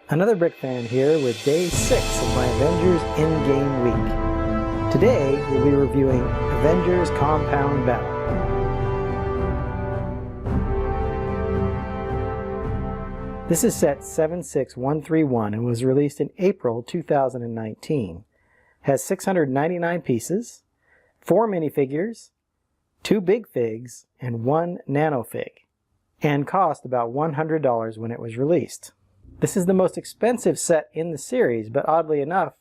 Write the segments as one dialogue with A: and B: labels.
A: Another Brick Fan here with day 6 of my Avengers Endgame week. Today we'll be reviewing Avengers Compound Battle. This is set 76131 and was released in April 2019. Has 699 pieces, 4 minifigures, 2 big figs, and 1 nano fig, and cost about $100 when it was released. This is the most expensive set in the series, but oddly enough,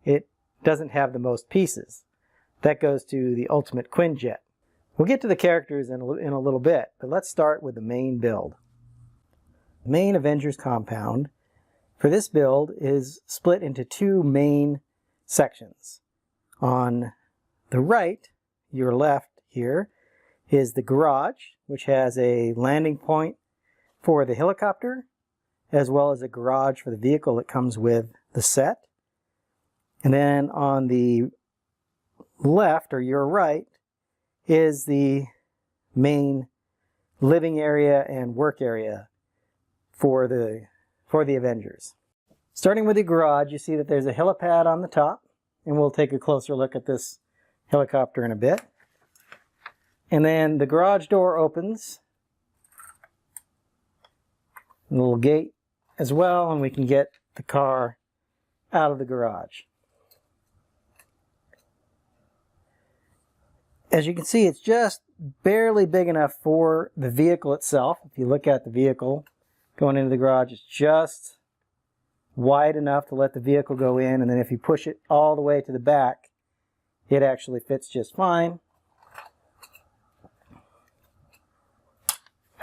A: it doesn't have the most pieces. That goes to the Ultimate Quinjet. We'll get to the characters in a little bit, but let's start with the main build. The main Avengers compound for this build is split into 2 main sections. On the right, your left here, is the garage, which has a landing point for the helicopter, as well as a garage for the vehicle that comes with the set. And then on the left, or your right, is the main living area and work area for the Avengers. Starting with the garage, you see that there's a helipad on the top, and we'll take a closer look at this helicopter in a bit. And then the garage door opens, a little gate as well, and we can get the car out of the garage. As you can see, it's just barely big enough for the vehicle itself. If you look at the vehicle going into the garage, it's just wide enough to let the vehicle go in, and then if you push it all the way to the back, it actually fits just fine.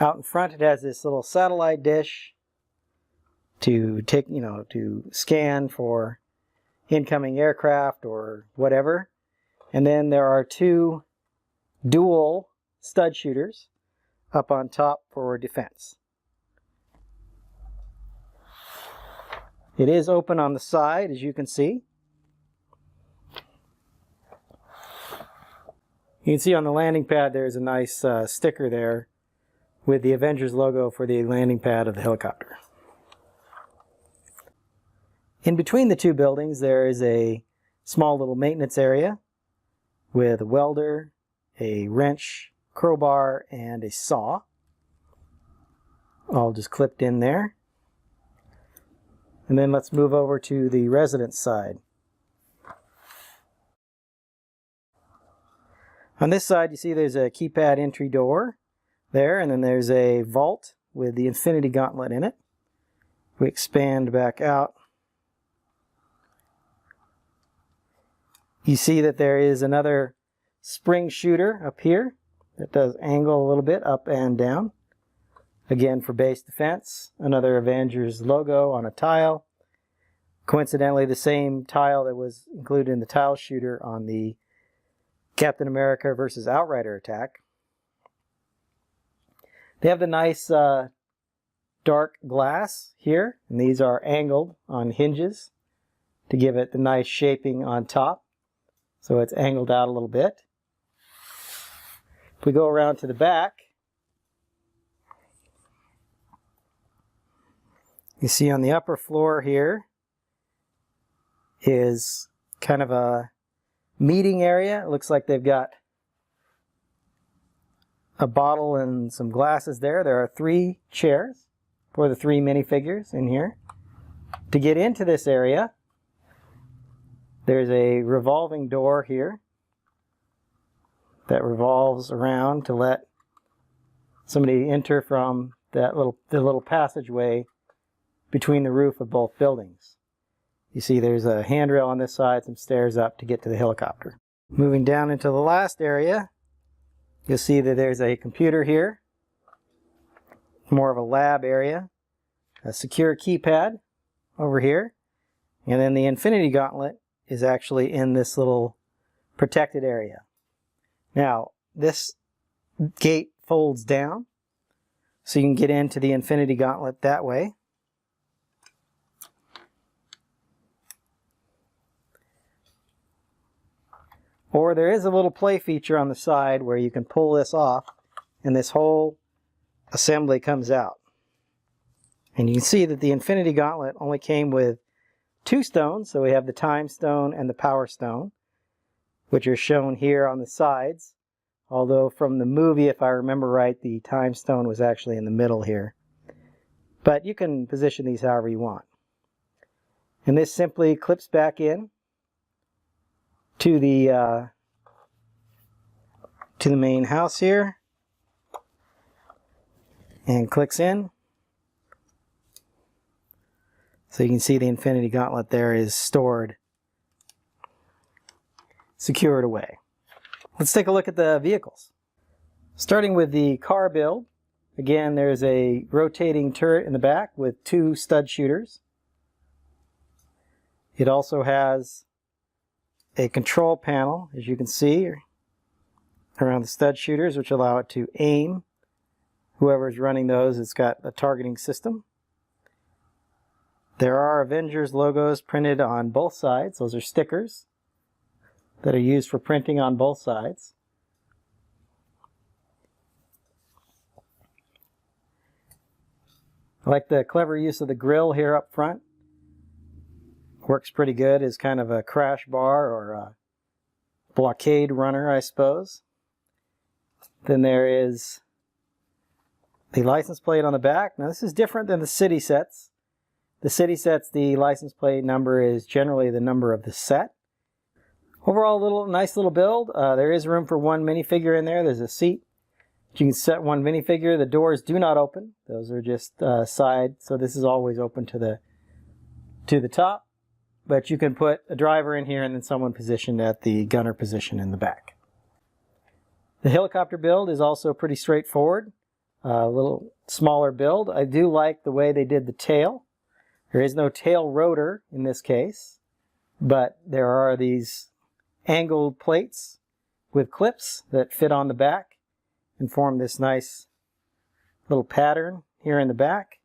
A: Out in front, it has this little satellite dish to take, to scan for incoming aircraft or whatever. And then there are 2 dual stud shooters up on top for defense. It is open on the side, as you can see. You can see on the landing pad there's a nice sticker there with the Avengers logo for the landing pad of the helicopter. In between the 2 buildings there is a small little maintenance area with a welder, a wrench, crowbar, and a saw, all just clipped in there. And then let's move over to the residence side. On this side you see there's a keypad entry door there, and then there's a vault with the Infinity Gauntlet in it. We expand back out. You see that there is another spring shooter up here that does angle a little bit up and down. Again, for base defense. Another Avengers logo on a tile. Coincidentally, the same tile that was included in the tile shooter on the Captain America versus Outrider attack. They have the nice dark glass here, and these are angled on hinges to give it the nice shaping on top. So it's angled out a little bit. If we go around to the back, you see on the upper floor here is kind of a meeting area. It looks like they've got a bottle and some glasses there. There are 3 chairs for the 3 minifigures in here. To get into this area, there's a revolving door here that revolves around to let somebody enter from the little passageway between the roof of both buildings. You see there's a handrail on this side, some stairs up to get to the helicopter. Moving down into the last area, you'll see that there's a computer here, more of a lab area, a secure keypad over here, and then the Infinity Gauntlet is actually in this little protected area. Now, this gate folds down, so you can get into the Infinity Gauntlet that way. Or there is a little play feature on the side where you can pull this off and this whole assembly comes out. And you can see that the Infinity Gauntlet only came with 2 stones. So we have the Time Stone and the Power Stone, which are shown here on the sides. Although from the movie, if I remember right, the Time Stone was actually in the middle here. But you can position these however you want. And this simply clips back in to the main house here, and clicks in. So you can see the Infinity Gauntlet there is stored, secured away. Let's take a look at the vehicles. Starting with the car build, again there's a rotating turret in the back with 2 stud shooters. It also has a control panel, as you can see, around the stud shooters, which allow it to aim. Whoever's running those, it's got a targeting system. There are Avengers logos printed on both sides. Those are stickers that are used for printing on both sides. I like the clever use of the grill here up front. Works pretty good as kind of a crash bar or a blockade runner, I suppose. Then there is the license plate on the back. Now this is different than the city sets. The city sets, the license plate number is generally the number of the set. Overall, nice little build. There is room for 1 minifigure in there. There's a seat. You can set 1 minifigure. The doors do not open. Those are just side, so this is always open to the top. But you can put a driver in here and then someone positioned at the gunner position in the back. The helicopter build is also pretty straightforward. A little smaller build. I do like the way they did the tail. There is no tail rotor in this case, but there are these angled plates with clips that fit on the back and form this nice little pattern here in the back.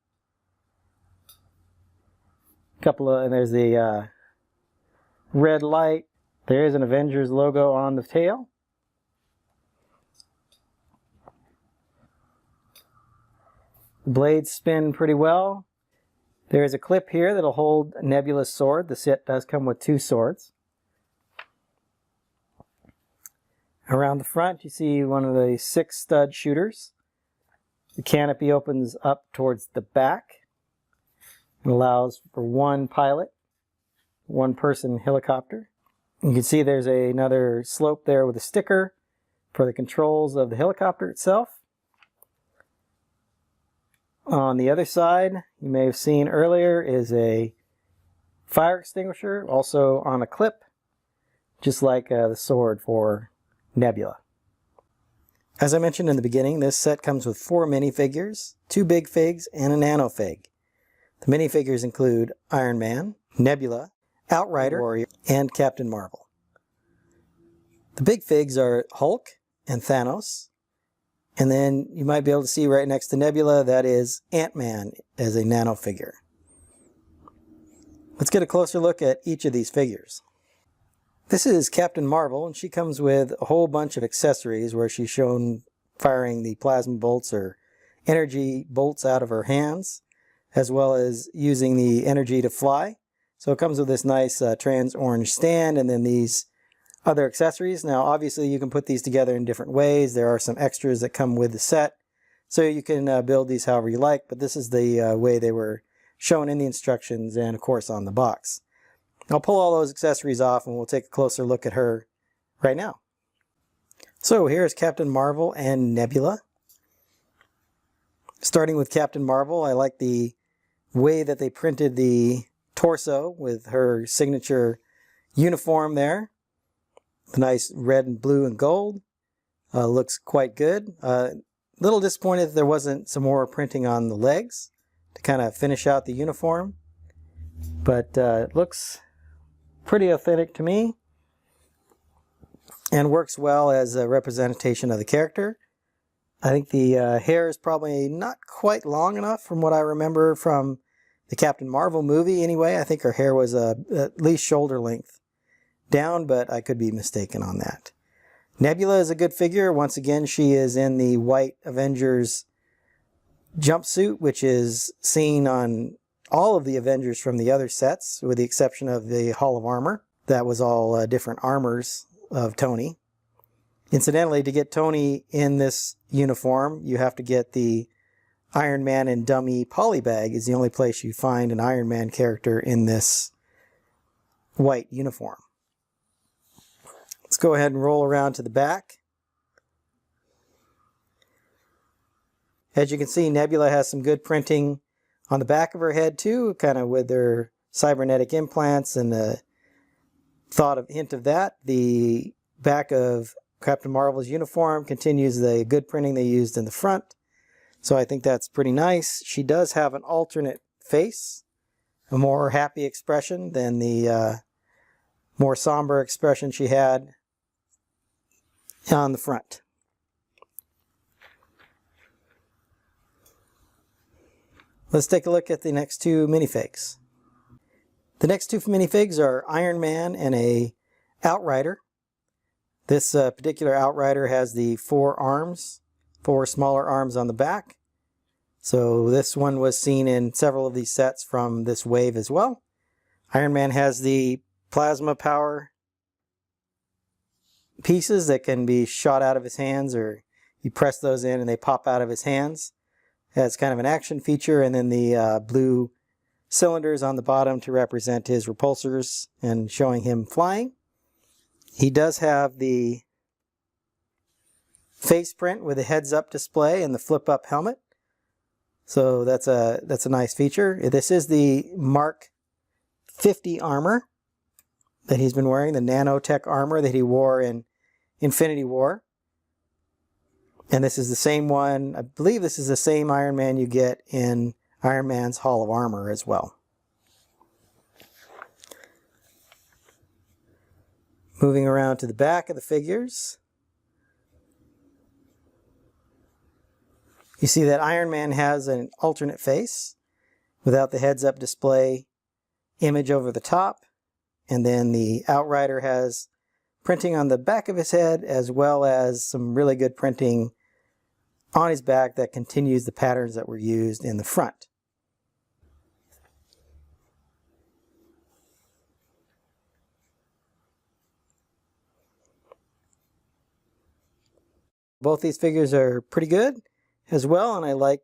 A: And there's the red light. There is an Avengers logo on the tail. The blades spin pretty well. There is a clip here that'll hold Nebula's sword. The set does come with 2 swords. Around the front you see one of the 6 stud shooters. The canopy opens up towards the back. It allows for 1 pilot, 1 person helicopter. You can see there's another slope there with a sticker for the controls of the helicopter itself. On the other side, you may have seen earlier, is a fire extinguisher, also on a clip, just like the sword for Nebula. As I mentioned in the beginning, this set comes with 4 minifigures, 2 big figs, and a nano fig. The minifigures include Iron Man, Nebula, Outrider, and Captain Marvel. The big figs are Hulk and Thanos. And then you might be able to see right next to Nebula, that is Ant-Man as a nano figure. Let's get a closer look at each of these figures. This is Captain Marvel, and she comes with a whole bunch of accessories where she's shown firing the plasma bolts or energy bolts out of her hands, as well as using the energy to fly. So it comes with this nice trans orange stand and then these other accessories. Now obviously you can put these together in different ways. There are some extras that come with the set, so you can build these however you like, but this is the way they were shown in the instructions and of course on the box. I'll pull all those accessories off and we'll take a closer look at her right now. So here's Captain Marvel and Nebula. Starting with Captain Marvel, I like the way that they printed the torso with her signature uniform there. The nice red and blue and gold. Looks quite good. Little disappointed that there wasn't some more printing on the legs to kind of finish out the uniform. But it looks pretty authentic to me and works well as a representation of the character. I think the hair is probably not quite long enough from what I remember from the Captain Marvel movie anyway. I think her hair was at least shoulder length down, but I could be mistaken on that. Nebula is a good figure. Once again, she is in the white Avengers jumpsuit, which is seen on all of the Avengers from the other sets, with the exception of the Hall of Armor. That was all different armors of Tony. Incidentally, to get Tony in this uniform, you have to get the Iron Man and Dum-E polybag. Is the only place you find an Iron Man character in this white uniform. Let's go ahead and roll around to the back. As you can see, Nebula has some good printing on the back of her head too, kind of with her cybernetic implants and the hint of that. The back of Captain Marvel's uniform continues the good printing they used in the front. So I think that's pretty nice. She does have an alternate face, a more happy expression than the more somber expression she had on the front. Let's take a look at the next two minifigs. The next two minifigs are Iron Man and a Outrider. This particular Outrider has the four smaller arms on the back. So this one was seen in several of these sets from this wave as well. Iron Man has the plasma power pieces that can be shot out of his hands, or you press those in and they pop out of his hands. As kind of an action feature, and then the blue cylinders on the bottom to represent his repulsors and showing him flying. He does have the face print with a heads-up display and the flip-up helmet. So that's a nice feature. This is the Mark 50 armor that he's been wearing, the nanotech armor that he wore in Infinity War. And this is the same one, I believe this is the same Iron Man you get in Iron Man's Hall of Armor as well. Moving around to the back of the figures. You see that Iron Man has an alternate face without the heads-up display image over the top. And then the Outrider has printing on the back of his head, as well as some really good printing on his back that continues the patterns that were used in the front. Both these figures are pretty good as well, and I like,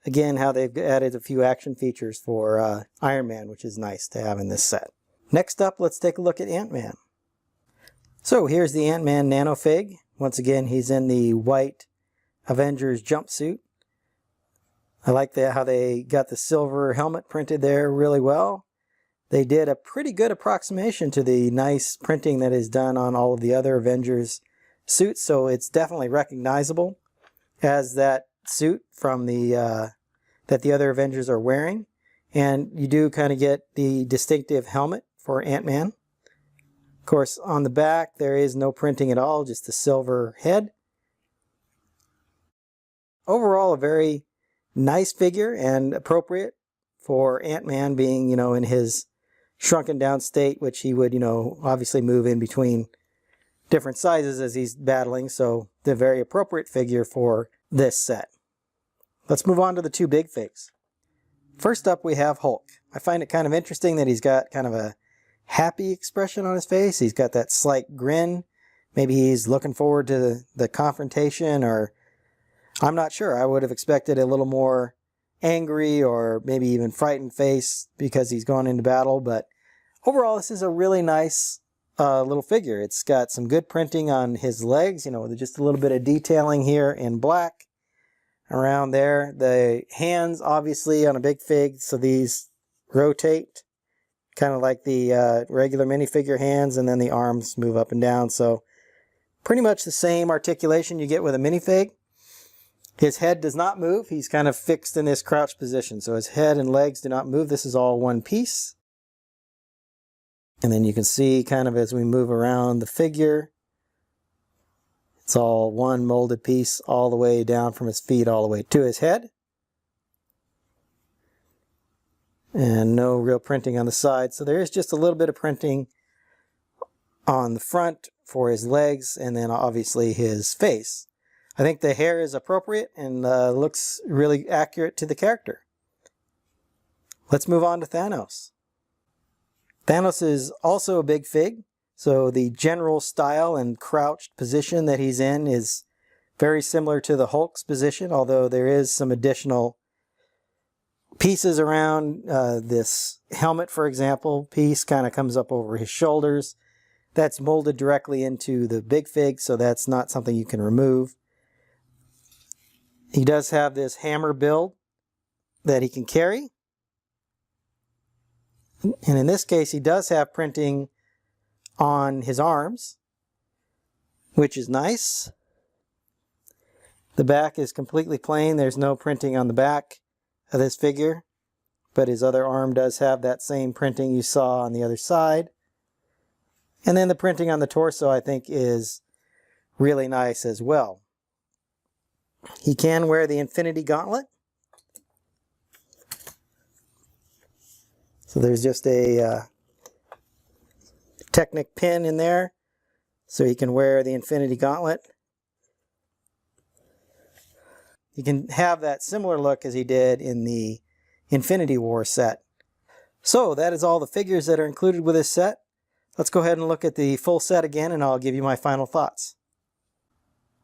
A: again, how they've added a few action features for Iron Man, which is nice to have in this set. Next up, let's take a look at Ant-Man. So here's the Ant-Man nanofig. Once again, he's in the white Avengers jumpsuit. I like how they got the silver helmet printed there really well. They did a pretty good approximation to the nice printing that is done on all of the other Avengers suits, so it's definitely recognizable as that suit from the that the other Avengers are wearing. And you do kind of get the distinctive helmet for Ant-Man. Of course, on the back there is no printing at all, just the silver head. Overall, a very nice figure and appropriate for Ant-Man being, in his shrunken down state, which he would, obviously move in between different sizes as he's battling. So the very appropriate figure for this set. Let's move on to the two big figs. First up, we have Hulk. I find it kind of interesting that he's got kind of a happy expression on his face. He's got that slight grin. Maybe he's looking forward to the confrontation, or I'm not sure. I would have expected a little more angry or maybe even frightened face because he's gone into battle. But overall, this is a really nice little figure. It's got some good printing on his legs, with just a little bit of detailing here in black around there. The hands, obviously, on a big fig, so these rotate, kind of like the regular minifigure hands, and then the arms move up and down. So pretty much the same articulation you get with a minifig. His head does not move. He's kind of fixed in this crouch position. So his head and legs do not move. This is all one piece. And then you can see kind of as we move around the figure, it's all one molded piece all the way down from his feet all the way to his head. And no real printing on the side. So there is just a little bit of printing on the front for his legs and then obviously his face. I think the hair is appropriate and looks really accurate to the character. Let's move on to Thanos. Thanos is also a big fig, so the general style and crouched position that he's in is very similar to the Hulk's position, although there is some additional pieces around this helmet, for example. Piece kind of comes up over his shoulders. That's molded directly into the big fig, so that's not something you can remove. He does have this hammer build that he can carry. And in this case, he does have printing on his arms, which is nice. The back is completely plain. There's no printing on the back of this figure, but his other arm does have that same printing you saw on the other side. And then the printing on the torso, I think, is really nice as well. He can wear the Infinity Gauntlet. So there's just a Technic pin in there, so he can wear the Infinity Gauntlet. He can have that similar look as he did in the Infinity War set. So that is all the figures that are included with this set. Let's go ahead and look at the full set again, and I'll give you my final thoughts.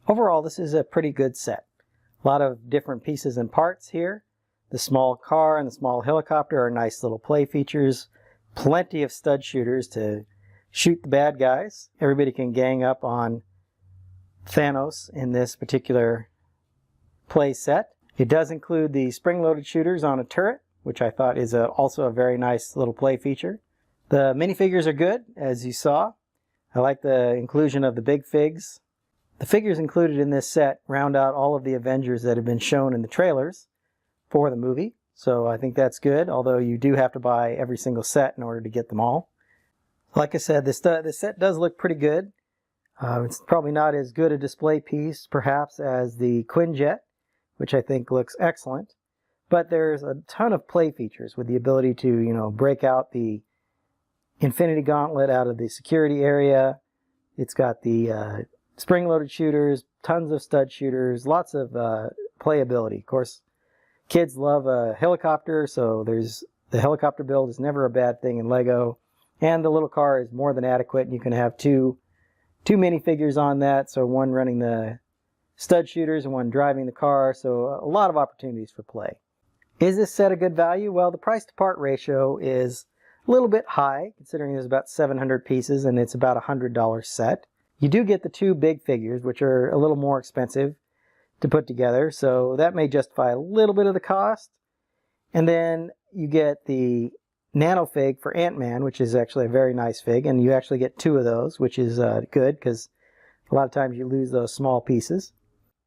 A: Overall, this is a pretty good set. A lot of different pieces and parts here. The small car and the small helicopter are nice little play features. Plenty of stud shooters to shoot the bad guys. Everybody can gang up on Thanos in this particular play set. It does include the spring-loaded shooters on a turret, which I thought is also a very nice little play feature. The minifigures are good, as you saw. I like the inclusion of the big figs. The figures included in this set round out all of the Avengers that have been shown in the trailers for the movie, so I think that's good, although you do have to buy every single set in order to get them all. Like I said, this set does look pretty good. It's probably not as good a display piece, perhaps, as the Quinjet, which I think looks excellent, but there's a ton of play features with the ability to, break out the Infinity Gauntlet out of the security area. It's got the spring-loaded shooters, tons of stud shooters, lots of playability. Of course, kids love a helicopter, so the helicopter build is never a bad thing in LEGO. And the little car is more than adequate. You can have two minifigures on that, so one running the stud shooters and one driving the car, so a lot of opportunities for play. Is this set a good value? Well, the price to part ratio is a little bit high, considering there's about 700 pieces and it's about a $100 set. You do get the two big figures, which are a little more expensive to put together, so that may justify a little bit of the cost. And then you get the nano fig for Ant-Man, which is actually a very nice fig, and you actually get two of those, which is good, because a lot of times you lose those small pieces.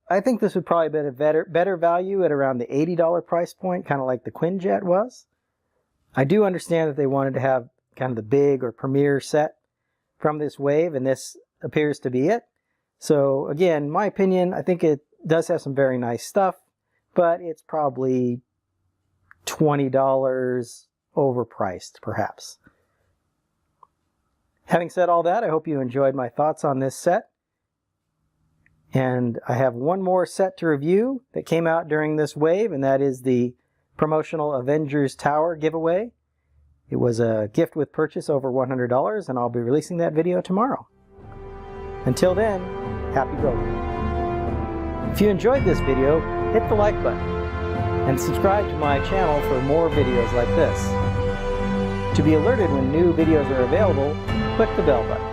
A: I think this would probably be a better value at around the $80 price point, kind of like the Quinjet was. I do understand that they wanted to have kind of the big or premier set from this wave, and this appears to be it. So again, in my opinion, I think it does have some very nice stuff, but it's probably $20 overpriced, perhaps. Having said all that, I hope you enjoyed my thoughts on this set. And I have one more set to review that came out during this wave, and that is the promotional Avengers Tower giveaway. It was a gift with purchase over $100, and I'll be releasing that video tomorrow. Until then, happy building. If you enjoyed this video, hit the like button and subscribe to my channel for more videos like this. To be alerted when new videos are available, click the bell button.